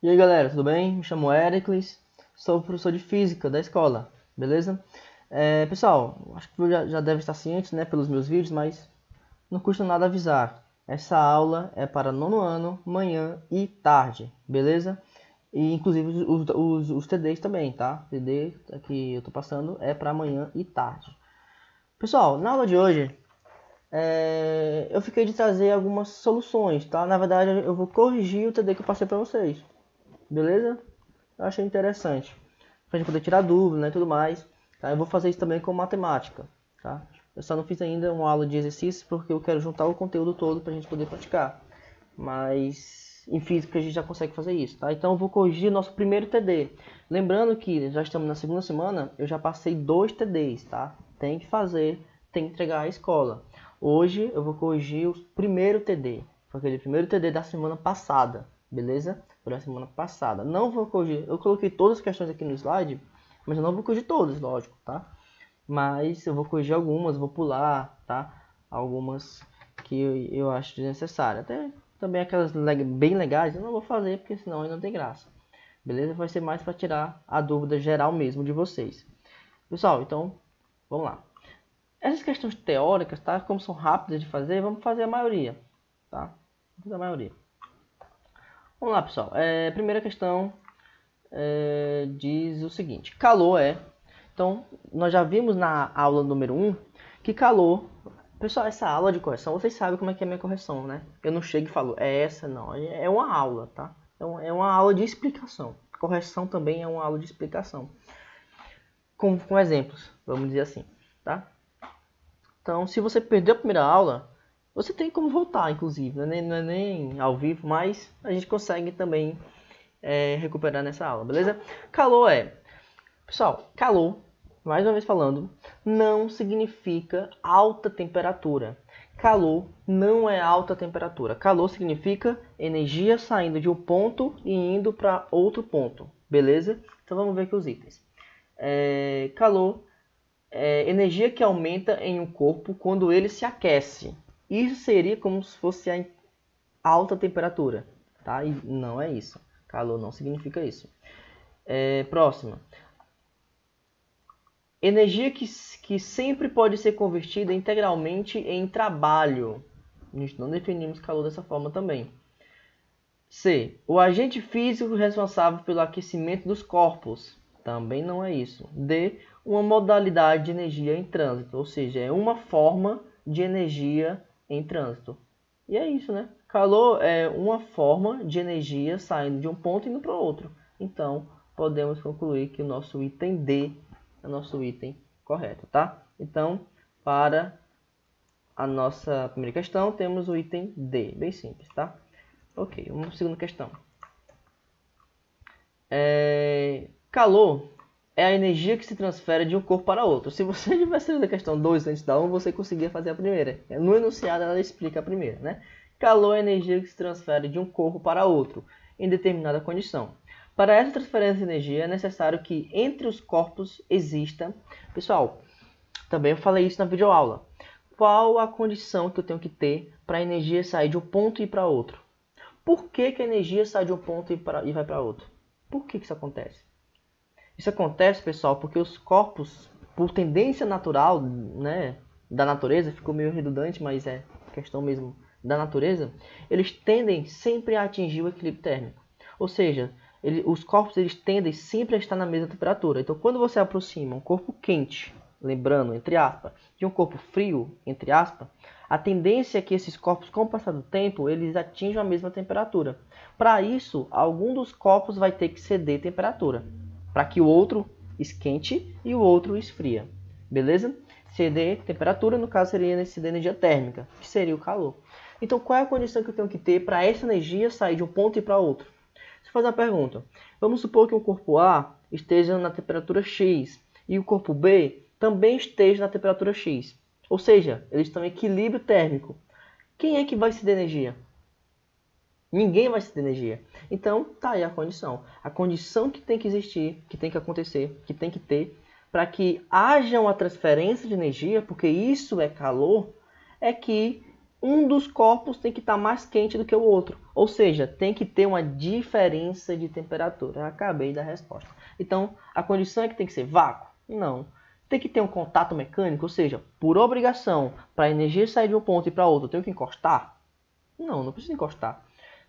E aí galera, tudo bem? Me chamo Éricles, sou professor de Física da escola, beleza? Pessoal, acho que já deve estar ciente, né, pelos meus vídeos, mas não custa nada avisar. Essa aula é para nono ano, manhã e tarde, beleza? E inclusive os TDs também, tá? TD que eu tô passando é para manhã e tarde. Pessoal, na aula de hoje, eu fiquei de trazer algumas soluções, tá? Na verdade, eu vou corrigir o TD que eu passei para vocês. Beleza? Eu achei interessante. Pra gente poder tirar dúvida, né, e tudo mais. Tá? Eu vou fazer isso também com matemática, tá? Eu só não fiz ainda uma aula de exercícios porque eu quero juntar o conteúdo todo pra gente poder praticar. Mas em física a gente já consegue fazer isso, tá? Então eu vou corrigir nosso primeiro TD. Lembrando que já estamos na segunda semana, eu já passei 2 TDs, tá? Tem que fazer, tem que entregar à escola. Hoje eu vou corrigir o primeiro TD. Foi aquele primeiro TD da semana passada, beleza? Por a semana passada. Não vou corrigir, eu coloquei todas as questões aqui no slide, mas eu não vou corrigir todas, lógico, tá? Mas eu vou corrigir algumas, vou pular, tá? Algumas que eu acho desnecessárias. Até também aquelas bem legais eu não vou fazer, porque senão aí não tem graça. Beleza? Vai ser mais para tirar a dúvida geral mesmo de vocês. Pessoal, então, vamos lá. Essas questões teóricas, tá? Como são rápidas de fazer, vamos fazer a maioria, tá? Vamos fazer a maioria. Vamos lá, pessoal. Primeira questão diz o seguinte. Calor é... Então, nós já vimos na aula número 1 que calor... Pessoal, essa aula de correção, vocês sabem como é que é a minha correção, né? Eu não chego e falo, é essa não. É uma aula, tá? É uma aula de explicação. Correção também é uma aula de explicação. Com exemplos, vamos dizer assim, tá? Então, se você perdeu a primeira aula, você tem como voltar, inclusive. Não é nem ao vivo, mas a gente consegue também recuperar nessa aula, beleza? Calor é... Pessoal, calor, mais uma vez falando, não significa alta temperatura. Calor não é alta temperatura. Calor significa energia saindo de um ponto e indo para outro ponto, beleza? Então vamos ver aqui os itens. Calor é energia que aumenta em um corpo quando ele se aquece. Isso seria como se fosse a alta temperatura, tá? E não é isso. Calor não significa isso. Próxima. Energia que sempre pode ser convertida integralmente em trabalho. A gente não definimos calor dessa forma também. C. O agente físico responsável pelo aquecimento dos corpos. Também não é isso. D. Uma modalidade de energia em trânsito. Ou seja, é uma forma de energia em trânsito. E é isso, né? Calor é uma forma de energia saindo de um ponto e indo para o outro. Então, podemos concluir que o nosso item D é o nosso item correto, tá? Então, para a nossa primeira questão, temos o item D, bem simples, tá? Ok, uma segunda questão. Calor é a energia que se transfere de um corpo para outro. Se você tivesse lido a questão 2 antes da 1, você conseguia fazer a primeira. No enunciado, ela explica a primeira, né? Calor é a energia que se transfere de um corpo para outro, em determinada condição. Para essa transferência de energia, é necessário que entre os corpos exista... Pessoal, também eu falei isso na videoaula. Qual a condição que eu tenho que ter para a energia sair de um ponto e ir para outro? Por que a energia sai de um ponto e vai para outro? Por que isso acontece? Isso acontece, pessoal, porque os corpos, por tendência natural, né, da natureza, ficou meio redundante, mas é questão mesmo da natureza, eles tendem sempre a atingir o equilíbrio térmico. Ou seja, os corpos eles tendem sempre a estar na mesma temperatura. Então, quando você aproxima um corpo quente, lembrando, entre aspas, de um corpo frio, entre aspas, a tendência é que esses corpos, com o passar do tempo, eles atinjam a mesma temperatura. Para isso, algum dos corpos vai ter que ceder temperatura, para que o outro esquente e o outro esfria. Beleza? Ceder temperatura, no caso, seria ceder energia térmica, que seria o calor. Então, qual é a condição que eu tenho que ter para essa energia sair de um ponto e para outro? Deixa eu fazer uma pergunta. Vamos supor que o corpo A esteja na temperatura X e o corpo B também esteja na temperatura X. Ou seja, eles estão em equilíbrio térmico. Quem é que vai ceder energia? Ninguém vai ceder energia. Então, tá aí a condição. A condição que tem que existir, que tem que acontecer, que tem que ter, para que haja uma transferência de energia, porque isso é calor, é que um dos corpos tem que estar mais quente do que o outro. Ou seja, tem que ter uma diferença de temperatura. Eu acabei da resposta. Então, a condição é que tem que ser vácuo? Não. Tem que ter um contato mecânico? Ou seja, por obrigação, para a energia sair de um ponto e para outro, eu tenho que encostar? Não, não precisa encostar.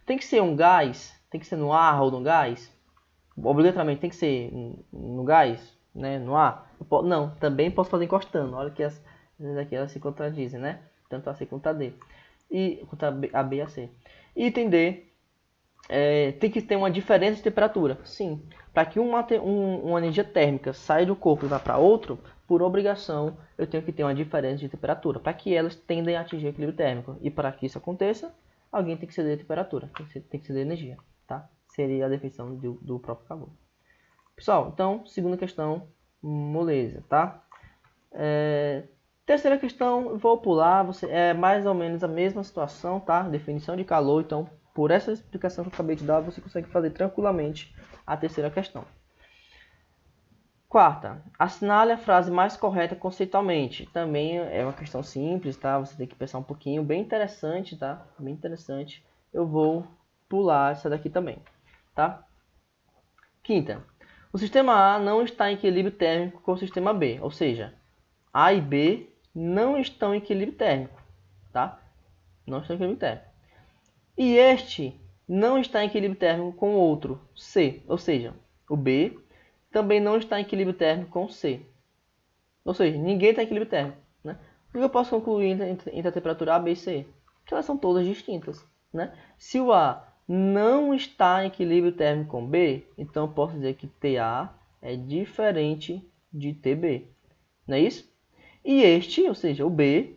Tem que ser um gás? Tem que ser no ar ou no gás? Obrigatoriamente tem que ser no gás? Né? No ar? Não, também posso fazer encostando. Olha que aqui elas se contradizem, né? Tanto a C quanto a D. E quanto a B e a C. Item D, tem que ter uma diferença de temperatura. Sim, para que uma energia térmica saia do corpo e vá para outro, por obrigação, eu tenho que ter uma diferença de temperatura, para que elas tendem a atingir o equilíbrio térmico. E para que isso aconteça, alguém tem que ceder a temperatura, tem que ceder a energia. Tá? Seria a definição do próprio calor. Pessoal, então, segunda questão, moleza, tá? Terceira questão, vou pular, é mais ou menos a mesma situação, tá? Definição de calor, então, por essa explicação que eu acabei de dar, você consegue fazer tranquilamente a terceira questão. Quarta, assinale a frase mais correta conceitualmente. Também é uma questão simples, tá? Você tem que pensar um pouquinho, bem interessante, tá? Bem interessante. Eu vou pular essa daqui também, tá? Quinta, o sistema A não está em equilíbrio térmico com o sistema B, ou seja, A e B não estão em equilíbrio térmico, tá? Não estão em equilíbrio térmico. E este não está em equilíbrio térmico com o outro, C, ou seja, o B também não está em equilíbrio térmico com o C. Ou seja, ninguém está em equilíbrio térmico, né? O que eu posso concluir entre a temperatura A, B e C? Que elas são todas distintas, né? Se o A não está em equilíbrio térmico com B, então eu posso dizer que TA é diferente de TB, não é isso? E este, ou seja, o B,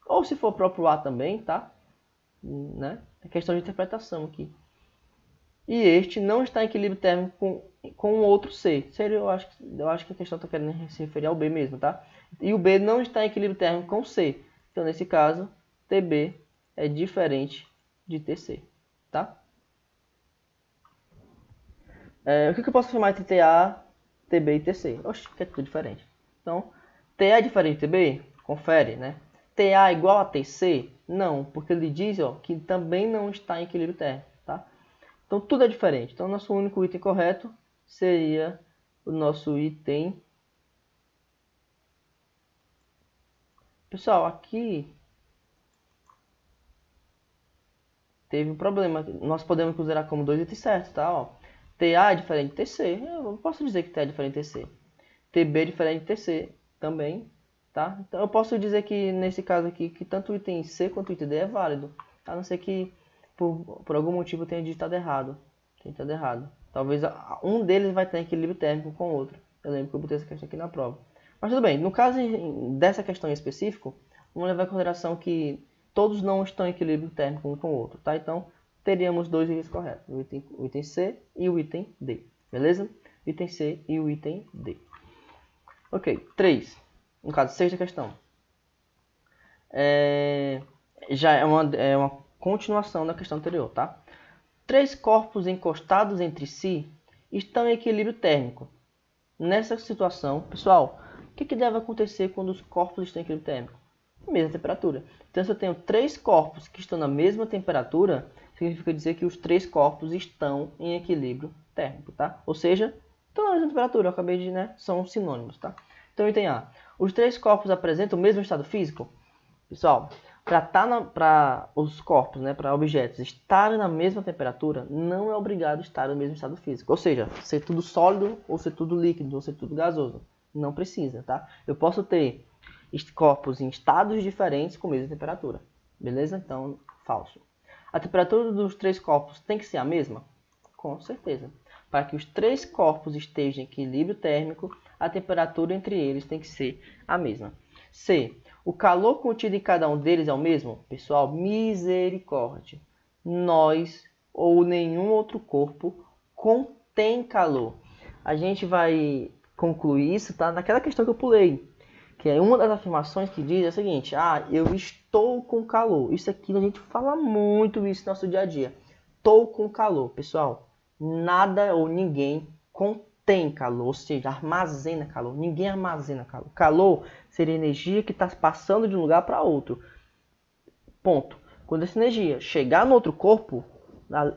ou se for o próprio A também, tá? Né? É questão de interpretação aqui. E este não está em equilíbrio térmico com o outro C. Seria, eu acho que a questão está querendo se referir ao B mesmo, tá? E o B não está em equilíbrio térmico com o C. Então, nesse caso, TB é diferente de TC, tá? O que eu posso afirmar entre TA, TB e TC? Oxe, que é tudo diferente. Então, TA é diferente de TB? Confere, né? TA é igual a TC? Não, porque ele diz que também não está em equilíbrio térmico, tá? Então, tudo é diferente. Então, nosso único item correto seria o nosso item... Pessoal, aqui teve um problema. Nós podemos considerar como dois itens certos, tá? Ó, TA é diferente de TC. Eu posso dizer que TA é diferente de TC. TB é diferente de TC também, tá? Então, eu posso dizer que, nesse caso aqui, que tanto o item C quanto o item D é válido. A não ser que, por algum motivo, eu tenha digitado errado. Talvez um deles vai ter equilíbrio térmico com o outro. Eu lembro que eu botei essa questão aqui na prova. Mas tudo bem, no caso dessa questão em específico, vamos levar em consideração que todos não estão em equilíbrio térmico um com o outro, tá? Então, teríamos dois itens corretos, o item C e o item D, beleza? O item C e o item D. Ok, 3. No caso, sexta questão. Já é uma continuação da questão anterior, tá? 3 corpos encostados entre si estão em equilíbrio térmico. Nessa situação, pessoal, o que deve acontecer quando os corpos estão em equilíbrio térmico? Mesma temperatura. Então, se eu tenho 3 corpos que estão na mesma temperatura, significa dizer que os 3 corpos estão em equilíbrio térmico, tá? Ou seja, estão na mesma temperatura, eu acabei de, né? São sinônimos, tá? Então, item A. Os 3 corpos apresentam o mesmo estado físico? Pessoal, para os corpos, né, para objetos estarem na mesma temperatura, não é obrigado estar no mesmo estado físico. Ou seja, ser tudo sólido, ou ser tudo líquido, ou ser tudo gasoso. Não precisa, tá? Eu posso ter corpos em estados diferentes com a mesma temperatura. Beleza? Então, falso. A temperatura dos 3 corpos tem que ser a mesma? Com certeza. Para que os 3 corpos estejam em equilíbrio térmico, a temperatura entre eles tem que ser a mesma. C. O calor contido em cada um deles é o mesmo? Pessoal, misericórdia. Nós ou nenhum outro corpo contém calor. A gente vai concluir isso, tá? Naquela questão que eu pulei. Que é uma das afirmações que diz é a seguinte. Eu estou com calor. Isso aqui a gente fala muito isso no nosso dia a dia. Estou com calor. Pessoal, nada ou ninguém contém calor, ou seja, armazena calor. Ninguém armazena calor. Calor seria energia que está passando de um lugar para outro. Ponto. Quando essa energia chegar no outro corpo,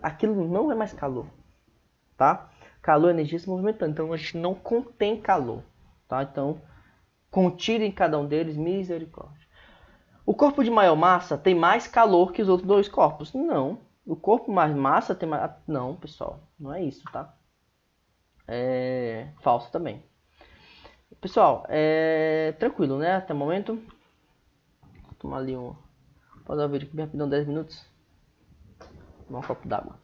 aquilo não é mais calor, tá? Calor é energia se movimentando, então a gente não contém calor, tá? Então, contirem cada um deles, misericórdia. O corpo de maior massa tem mais calor que os outros dois corpos? Não. O corpo mais massa tem mais... Não, pessoal, não é isso, tá? É falso também. Pessoal, tranquilo, né? Até o momento. Vou tomar ali um... Pode dar o vídeo aqui bem rapidão, 10 minutos. Tomar um copo d'água.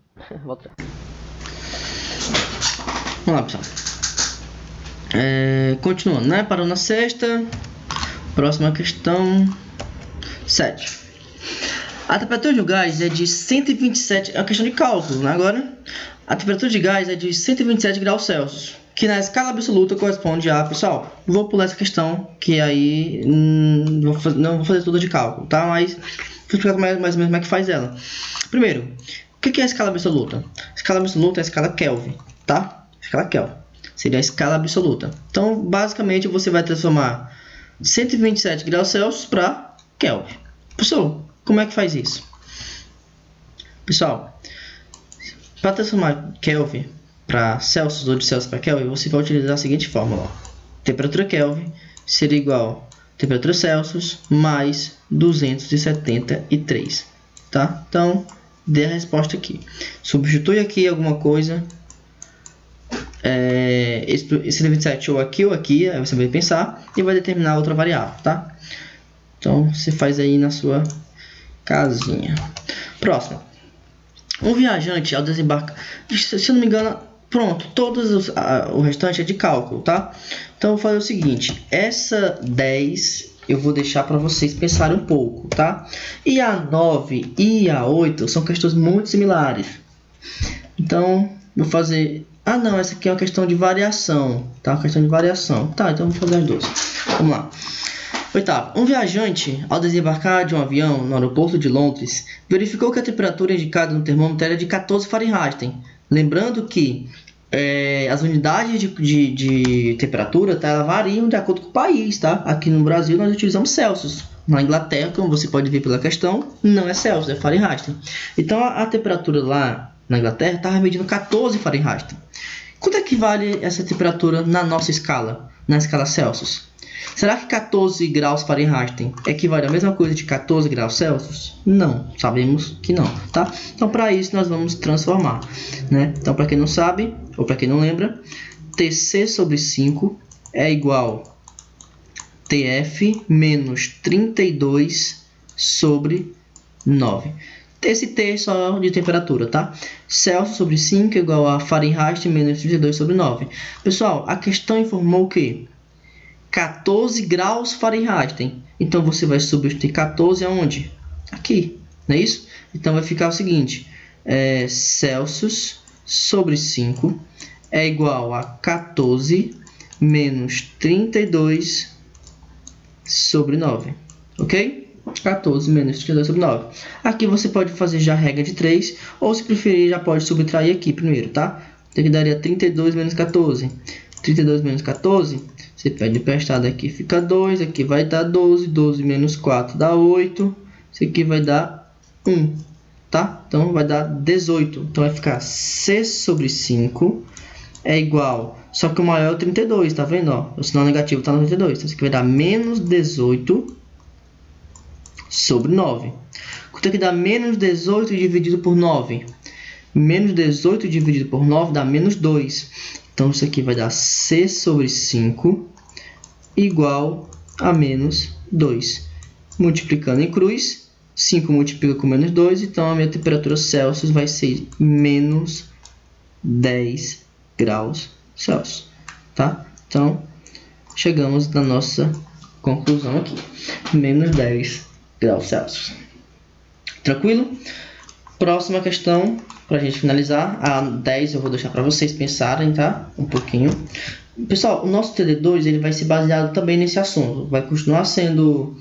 Volta. Vamos lá, pessoal. Continuando, né? Parou na sexta. Próxima questão. 7. A temperatura de um gás é de 127... É uma questão de cálculo, né? Agora, a temperatura de gás é de 127 graus Celsius, que na escala absoluta corresponde a... Pessoal, vou pular essa questão, que aí não vou fazer tudo de cálculo, tá? Mas vou explicar mais ou menos como é que faz ela. Primeiro, o que é a escala absoluta? A escala absoluta é a escala Kelvin, tá? A escala Kelvin seria a escala absoluta. Então, basicamente, você vai transformar 127 graus Celsius para Kelvin. Pessoal, como é que faz isso? Pessoal, para transformar Kelvin para Celsius ou de Celsius para Kelvin, você vai utilizar a seguinte fórmula. Temperatura Kelvin seria igual a temperatura Celsius mais 273, tá? Então, dê a resposta aqui. Substitui aqui alguma coisa. Esse 127 ou aqui, aí você vai pensar e vai determinar outra variável, tá? Então, você faz aí na sua casinha. Próximo. Um viajante ao desembarcar... Se eu não me engano, pronto. O restante é de cálculo, tá? Então, eu vou fazer o seguinte. Essa 10 eu vou deixar para vocês pensarem um pouco, tá? E a 9 e a 8 são questões muito similares. Então, vou fazer... Ah, não. Essa aqui é uma questão de variação, tá? Uma questão de variação. Tá, então vou fazer as duas. Vamos lá. Oitavo, um viajante, ao desembarcar de um avião no aeroporto de Londres, verificou que a temperatura indicada no termômetro era de 14 Fahrenheit. Lembrando que as unidades de temperatura, tá, elas variam de acordo com o país, tá? Aqui no Brasil nós utilizamos Celsius. Na Inglaterra, como você pode ver pela questão, não é Celsius, é Fahrenheit. Então a temperatura lá na Inglaterra estava medindo 14 Fahrenheit. Quanto é que vale essa temperatura na nossa escala, na escala Celsius? Será que 14 graus Fahrenheit equivale à mesma coisa de 14 graus Celsius? Não, sabemos que não, tá? Então, para isso, nós vamos transformar, né? Então, para quem não sabe, ou para quem não lembra, TC sobre 5 é igual a TF menos 32 sobre 9. Esse T é só de temperatura, tá? Celsius sobre 5 é igual a Fahrenheit menos 32 sobre 9. Pessoal, a questão informou que 14 graus Fahrenheit. Então, você vai substituir 14 aonde? Aqui, não é isso? Então, vai ficar o seguinte. Celsius sobre 5 é igual a 14 menos 32 sobre 9. Ok? 14 menos 32 sobre 9. Aqui você pode fazer já a regra de 3. Ou, se preferir, já pode subtrair aqui primeiro, tá? Então, aqui daria 32 menos 14. 32 menos 14... Você pede emprestado aqui, fica 2. Aqui vai dar 12. 12 menos 4 dá 8. Isso aqui vai dar 1. Tá? Então, vai dar 18. Então, vai ficar C sobre 5 é igual... Só que o maior é o 32, tá vendo? Ó, o sinal negativo está no 32. Então, isso aqui vai dar menos 18 sobre 9. Quanto é que dá menos 18 dividido por 9? Menos 18 dividido por 9 dá menos 2. Então, isso aqui vai dar C sobre 5 igual a menos 2. Multiplicando em cruz, 5 multiplica com menos 2, então a minha temperatura Celsius vai ser menos 10 graus Celsius. Tá? Então, chegamos na nossa conclusão aqui. Menos 10 graus Celsius. Tranquilo? Próxima questão, para a gente finalizar. A 10 eu vou deixar para vocês pensarem, tá? Um pouquinho. Pessoal, o nosso TD2 ele vai ser baseado também nesse assunto. Vai continuar sendo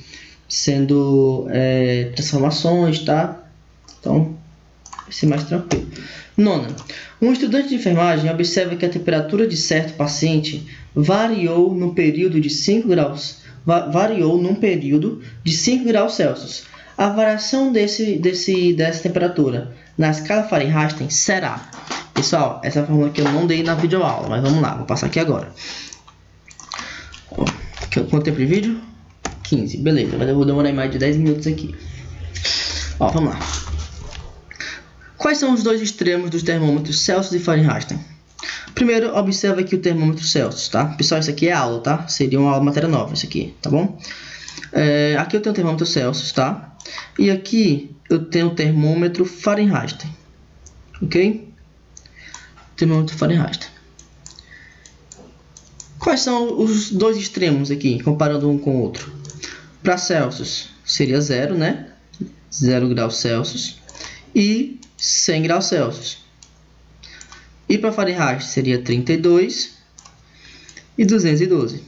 transformações, tá? Então, vai ser mais tranquilo. Nona. Um estudante de enfermagem observa que a temperatura de certo paciente variou num período de 5 graus. Variou num período de 5 graus Celsius. A variação dessa temperatura na escala Fahrenheit será... Pessoal, essa fórmula aqui eu não dei na videoaula, mas vamos lá, vou passar aqui agora. Quanto tempo de vídeo? 15, beleza, mas eu vou demorar mais de 10 minutos aqui. Ó, vamos lá. Quais são os dois extremos dos termômetros Celsius e Fahrenheit? Primeiro, observa aqui o termômetro Celsius, tá? Pessoal, isso aqui é aula, tá? Seria uma aula matéria nova, isso aqui, tá bom? Aqui eu tenho o termômetro Celsius, tá? E aqui eu tenho o termômetro Fahrenheit, ok? Termômetro Fahrenheit. Quais são os dois extremos aqui, comparando um com o outro? Para Celsius seria 0, né? 0 graus Celsius e 100 graus Celsius. E para Fahrenheit seria 32 e 212.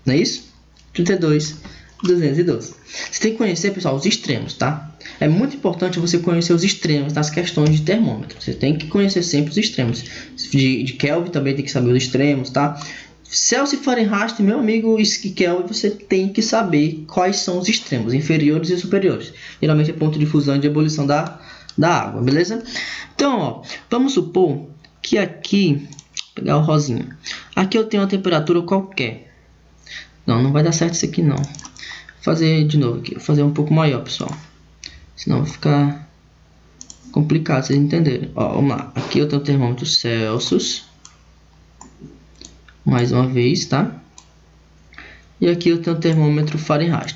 Não é isso? 32 e 212. Você tem que conhecer, pessoal, os extremos, tá? É muito importante você conhecer os extremos nas questões de termômetro. Você tem que conhecer sempre os extremos. De Kelvin também tem que saber os extremos, tá? Celsius e Fahrenheit, meu amigo, e Kelvin, você tem que saber quais são os extremos, inferiores e superiores. Geralmente é ponto de fusão e de ebulição da água, beleza? Então, ó, vamos supor que aqui, vou pegar o rosinha. Aqui eu tenho uma temperatura qualquer. Não vai dar certo isso aqui não. Vou fazer de novo aqui, vou fazer um pouco maior, pessoal. Senão vai ficar complicado vocês entenderem. Ó, vamos lá. Aqui eu tenho o termômetro Celsius. Mais uma vez, tá? E aqui eu tenho o termômetro Fahrenheit.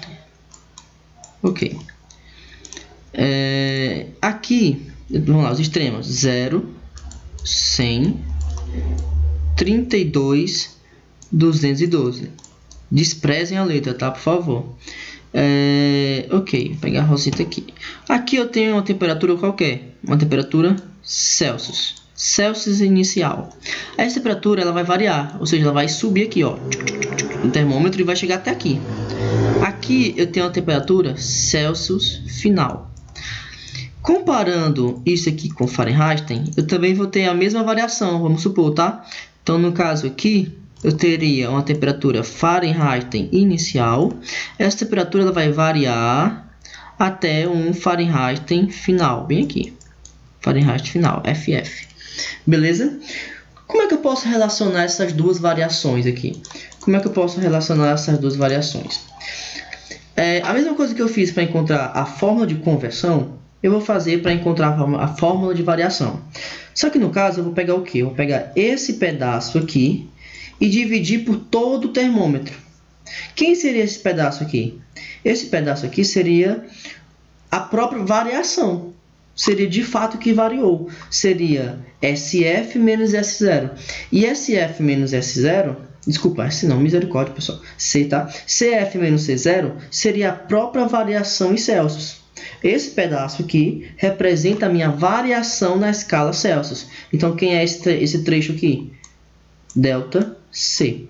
Ok. Aqui, vamos lá, os extremos. 0, 100, 32, 212. Desprezem a letra, tá? Por favor. Ok, vou pegar a roseta aqui. Aqui eu tenho uma temperatura qualquer, uma temperatura Celsius, Celsius inicial. Essa temperatura ela vai variar, ou seja, ela vai subir aqui, ó, no termômetro e vai chegar até aqui. Aqui eu tenho a temperatura Celsius final. Comparando isso aqui com Fahrenheit, eu também vou ter a mesma variação, vamos supor, tá? Então no caso aqui eu teria uma temperatura Fahrenheit inicial. Essa temperatura ela vai variar até um Fahrenheit final, bem aqui. Fahrenheit final, FF. Beleza? Como é que eu posso relacionar essas duas variações aqui? Como é que eu posso relacionar essas duas variações? A mesma coisa que eu fiz para encontrar a fórmula de conversão, eu vou fazer para encontrar a fórmula de variação. Só que no caso eu vou pegar o quê? Eu vou pegar esse pedaço aqui e dividir por todo o termômetro. Quem seria esse pedaço aqui? Esse pedaço aqui seria a própria variação. Seria de fato que variou. Seria SF menos S0. E SF menos S0... Desculpa, S não, misericórdia, pessoal. C, tá? CF menos C0 seria a própria variação em Celsius. Esse pedaço aqui representa a minha variação na escala Celsius. Então, quem é esse trecho aqui? Delta C.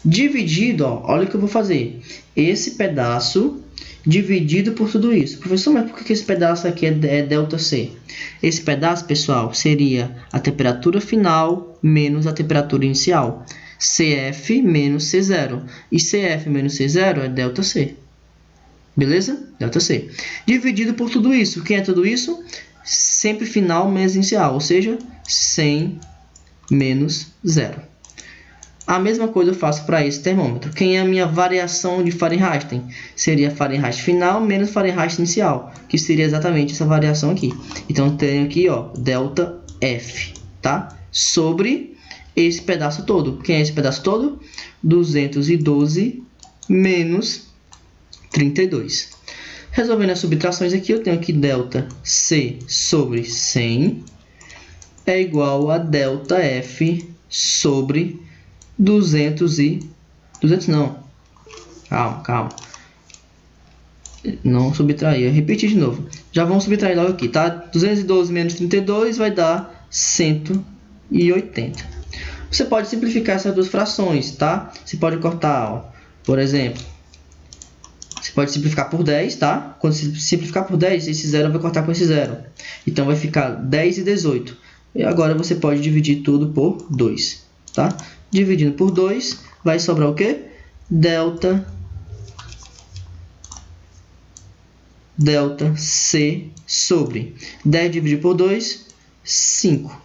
Dividido, ó, olha o que eu vou fazer. Esse pedaço dividido por tudo isso. Professor, mas por que esse pedaço aqui é delta C? Esse pedaço, pessoal, seria a temperatura final menos a temperatura inicial. CF menos C0. E CF menos C0 é delta C. Beleza? Delta C. Dividido por tudo isso. Quem é tudo isso? Sempre final menos inicial. Ou seja, 100 menos 0. A mesma coisa eu faço para esse termômetro. Quem é a minha variação de Fahrenheit? Seria Fahrenheit final menos Fahrenheit inicial, que seria exatamente essa variação aqui. Então, eu tenho aqui, ó, delta F, tá? Sobre esse pedaço todo. Quem é esse pedaço todo? 212 menos 32. Resolvendo as subtrações aqui, eu tenho aqui delta C sobre 100 é igual a delta F sobre 200 não. Calma. Não subtrair. Eu repeti de novo. Já vamos subtrair logo aqui, tá? 212 menos 32 vai dar 180. Você pode simplificar essas duas frações, tá? Você pode cortar, ó, por exemplo, você pode simplificar por 10, tá? Quando você simplificar por 10, esse zero vai cortar com esse zero. Então vai ficar 10 e 18. E agora você pode dividir tudo por 2, tá? Dividindo por 2, vai sobrar o quê? Delta ΔC sobre 10 dividido por 2, 5.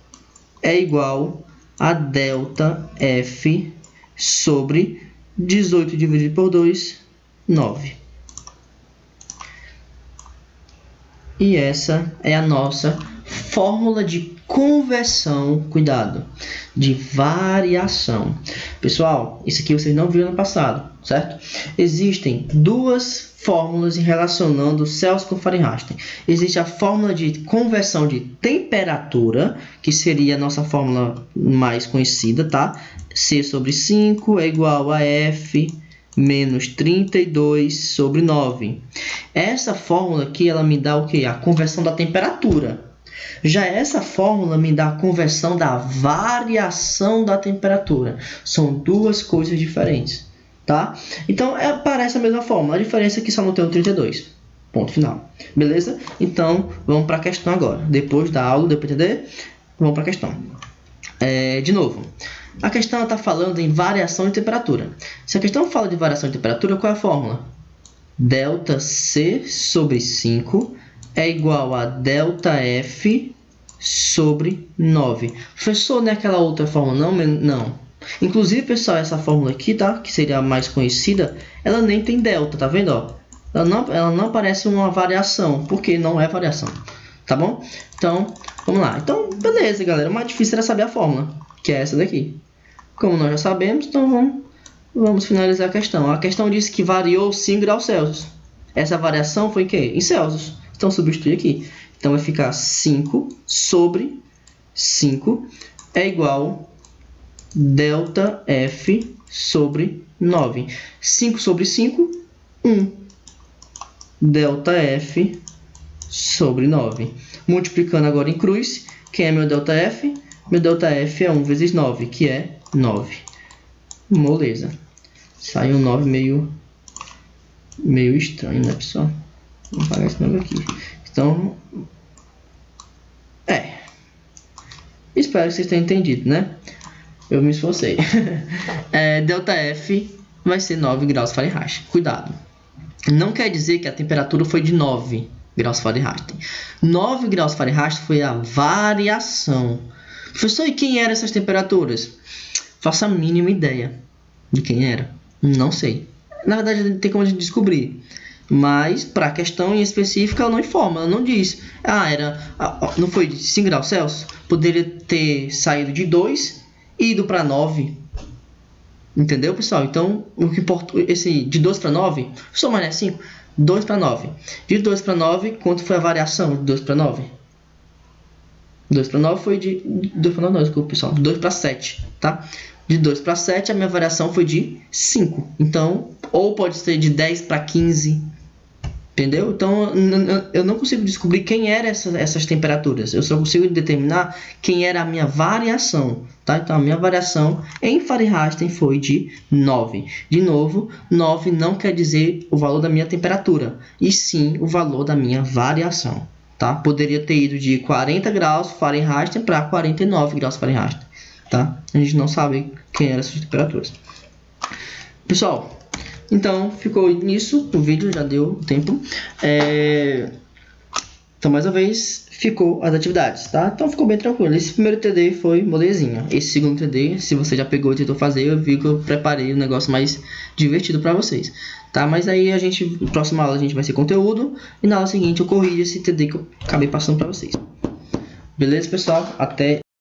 É igual a ΔF sobre 18 dividido por 2, 9. E essa é a nossa fórmula de conversão, cuidado, de variação. Pessoal, isso aqui vocês não viram no passado, certo? Existem duas fórmulas relacionando Celsius com Fahrenheit. Existe a fórmula de conversão de temperatura, que seria a nossa fórmula mais conhecida, tá? C sobre 5 é igual a F menos 32 sobre 9. Essa fórmula aqui, ela me dá o quê? A conversão da temperatura. Já essa fórmula me dá a conversão da variação da temperatura. São duas coisas diferentes, tá? Então, parece a mesma fórmula. A diferença é que só não tem o 32. Ponto final. Beleza? Então, vamos para a questão agora. Depois da aula, depois de entender, vamos para a questão. De novo. A questão está falando em variação de temperatura. Se a questão fala de variação de temperatura, qual é a fórmula? ΔC sobre 5 é igual a ΔF sobre 9. Professor, não é aquela outra fórmula? Não. Inclusive, pessoal, essa fórmula aqui, tá? Que seria a mais conhecida, ela nem tem delta, tá vendo? Ó? Ela não parece uma variação, porque não é variação. Tá bom? Então, vamos lá. Então, beleza, galera. O mais difícil era saber a fórmula, que é essa daqui. Como nós já sabemos, então vamos finalizar a questão. A questão diz que variou 5 graus Celsius. Essa variação foi em quê? Em Celsius. Então, substitui aqui. Então, vai ficar 5 sobre 5 é igual ΔF sobre 9. 5 sobre 5, 1. ΔF sobre 9. Multiplicando agora em cruz, quem é meu ΔF? Meu ΔF é 1 vezes 9, que é 9. Moleza. Sai um 9 meio estranho, né, pessoal? Vamos apagar esse 9 aqui. Então, espero que vocês tenham entendido, né? Eu me esforcei. ΔF vai ser 9 graus Fahrenheit. Cuidado. Não quer dizer que a temperatura foi de 9 graus Fahrenheit. 9 graus Fahrenheit foi a variação. Professor, e quem eram essas temperaturas? Faço a mínima ideia de quem era. Não sei. Na verdade, tem como a gente descobrir. Mas, para a questão em específica, ela não informa. Ela não diz. Não foi de 5 graus Celsius? Poderia ter saído de 2 e ido para 9. Entendeu, pessoal? Então, o que importa, esse de 2 para 9, só mais 5, 2 para 9. De 2 para 9, quanto foi a variação de 2 para 9? 2 para 9 foi de 2 para 9, não, desculpa, pessoal, 2 para 7, tá? De 2 para 7, a minha variação foi de 5. Então, ou pode ser de 10 para 15, entendeu? Então, eu não consigo descobrir quem eram essas temperaturas. Eu só consigo determinar quem era a minha variação, tá? Então, a minha variação em Fahrenheit foi de 9. De novo, 9 não quer dizer o valor da minha temperatura, e sim o valor da minha variação, tá? Poderia ter ido de 40 graus Fahrenheit para 49 graus Fahrenheit, tá? A gente não sabe quem eram essas temperaturas. Pessoal, então, ficou nisso, o vídeo já deu tempo. Então, mais uma vez, ficou as atividades, tá? Então, ficou bem tranquilo. Esse primeiro TD foi molezinha. Esse segundo TD, se você já pegou e tentou fazer, eu vi que eu preparei um negócio mais divertido para vocês, tá? Mas aí, na próxima aula, a gente vai ser conteúdo. E na aula seguinte, eu corrijo esse TD que eu acabei passando para vocês. Beleza, pessoal? Até